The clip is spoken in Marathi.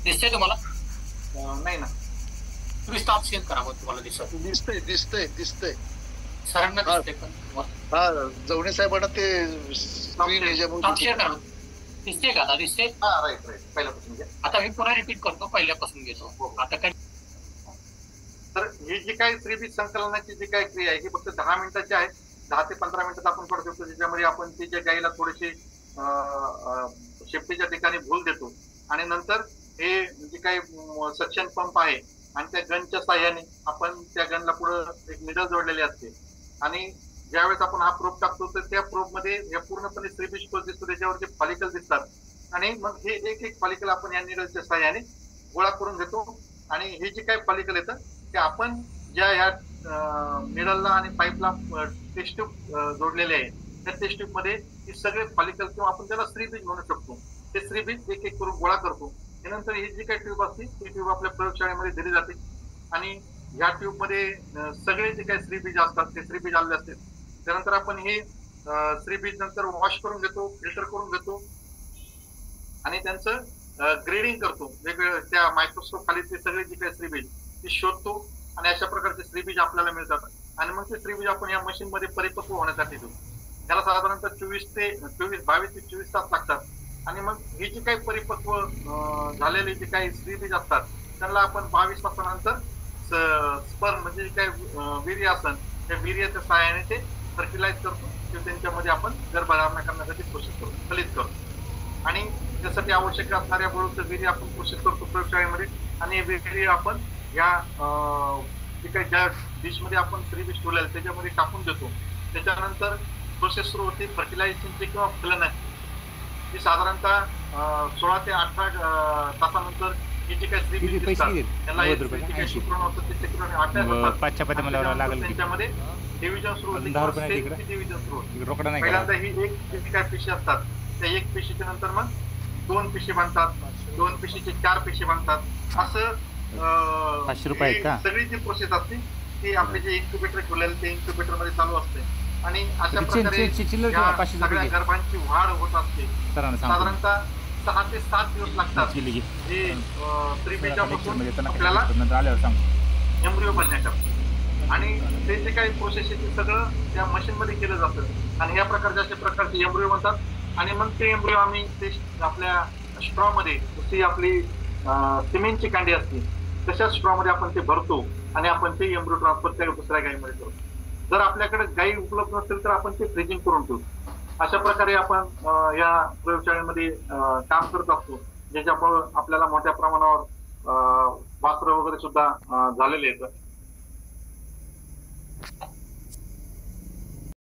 दिसतंय तुम्हाला? नाही ना. तुम्ही स्टॉप शेअर करा मग तुम्हाला दिसत. दिसतंय दिसतंय दिसतंय. सरांना हा दिसतंय पण तुम्हाला? हा, जवणे साहेबांना ते स्क्रीन ह्याच्यामुळे स्टॉप शेअर दिसत करा. नाही. दिसते का आता? दिसते. हा, राईट राईट, पहिल्यापासून घ्या. आता मी पुन्हा रिपीट करतो, पहिल्यापासून घेतो. हो. आता काय? तर ही जी काही त्रिबीज संकलनाची जी काही क्रिया आहे ही फक्त 10 मिनिटाची आहे. 10 ते 15 मिनिटात आपण करू शकतो, ज्याच्यामध्ये आपण तिच्या गाईला थोडीशी शेपटीच्या ठिकाणी भूल देतो आणि नंतर हे जे काही सक्शन पंप आहे आणि त्या गनच्या साह्याने आपण त्या गनला पुढे एक निडल जोडलेली असते आणि ज्यावेळेस आपण हा प्रोब टाकतो तर त्या प्रोब मध्ये हे पूर्णपणे त्रिबीज कोष दिसतो, त्याच्यावरती फॉलिकल दिसतात आणि मग हे एक एक फॉलिकल आपण या निडलच्या साह्याने गोळा करून घेतो आणि हे जे काही फॉलिकल येतं ते आपण ज्या या मिडलला आणि पाईपला टेस्ट ट्यूब जोडलेले आहे त्या टेस्ट ट्यूब मध्ये हे सगळे फॉलिकल किंवा आपण त्याला श्रीबीज म्हणू शकतो, ते श्रीबीज एक एक करून गोळा करतो. त्यानंतर ही जी काही ट्यूब असते ती ट्यूब आपल्या प्रयोगशाळेमध्ये दिली जाते आणि ह्या ट्यूब मध्ये सगळे जे काही श्रीबीज असतात ते श्रीबीज आलेले असते. त्यानंतर आपण हे श्रीबीज नंतर वॉश करून घेतो, फिल्टर करून घेतो आणि त्यांचं ग्रेडिंग करतो. वेगवेगळ्या त्या मायक्रोस्कोप खाली ते सगळे जे काही श्रीबीज ती शोधतो आणि अशा प्रकारचे श्रीबीज आपल्याला मिळतात आणि मग ते श्रीबीज आपण या मशीन मध्ये परिपक्व होण्यासाठी देऊ. त्याला साधारणतः 22 ते 24 तास लागतात आणि मग ही जी काही परिपक्व झालेले जे काही श्रीबीज असतात त्यांना आपण 22 तासानंतर स्पर्म म्हणजे जे काही वीर्य असन त्या वीर्याच्या सहाय्याने ते फर्टिलाइज करतो किंवा त्यांच्यामध्ये आपण गर्भधारणा करण्यासाठी प्रोसेस करतो, फलित करतो आणि त्यासाठी आवश्यक असणाऱ्या बळूचं वीर्य आपण प्रोसेस करतो प्रयोगशाळेमध्ये आणि हे वीर्य आपण या जे काही ज्या डिश मध्ये आपण श्रीबीज ठेवलेलं त्याच्यामध्ये टाकून देतो. त्याच्यानंतर प्रोसेस सुरू होते फर्टिलायझेशनची किंवा फलनाची. ती साधारणतः 16 ते 18 तासानंतर ही जी काही श्रीबीज दिसतात त्याला त्यांच्यामध्ये डिव्हिजन सुरू होते, डिव्हिजन सुरू होते. पहिल्यांदा ही एक जी काही पेशी असतात त्या एक पेशीच्या नंतर मग 2 पेशी बनतात, 2 पेशीचे 4 पेशी बनतात. असं 500 रुपये का सगळी जी प्रोसेस असते ती आपले जे इन्क्युबेटर ठेवलेलं ते इन्क्युबेटर मध्ये चालू असते आणि अशा प्रकारे सगळ्या गर्भांची वाढ होत असते. साधारणतः 6 ते 7 दिवस लागतात हे त्रिबीजापासून आपल्याला एम्ब्रिओ बनण्याकरता आणि ते जे काही प्रोसेस आहे ते सगळं त्या मशीन मध्ये केलं जातं आणि या प्रकारचे अशा प्रकारचे एम्ब्रिओ बनतात आणि मग ते एम्ब्रिओ आम्ही ते आपल्या स्ट्रॉ मध्ये जशी आपली सिमेंटची कांडी असते तशा स्ट्रॉ मध्ये आपण ते भरतो आणि आपण ते एम्ब्रिओ ट्रान्सफर त्या दुसऱ्या गायीमध्ये करतो. जर आपल्याकडे गायी उपलब्ध नसेल तर आपण ते फ्रीजिंग करून ठेवतो. अशा प्रकारे आपण या प्रयोगशाळेमध्ये काम करत असतो, ज्याच्यामुळे आपल्याला मोठ्या प्रमाणावर वासरं वगैरे सुद्धा झालेले आहेत.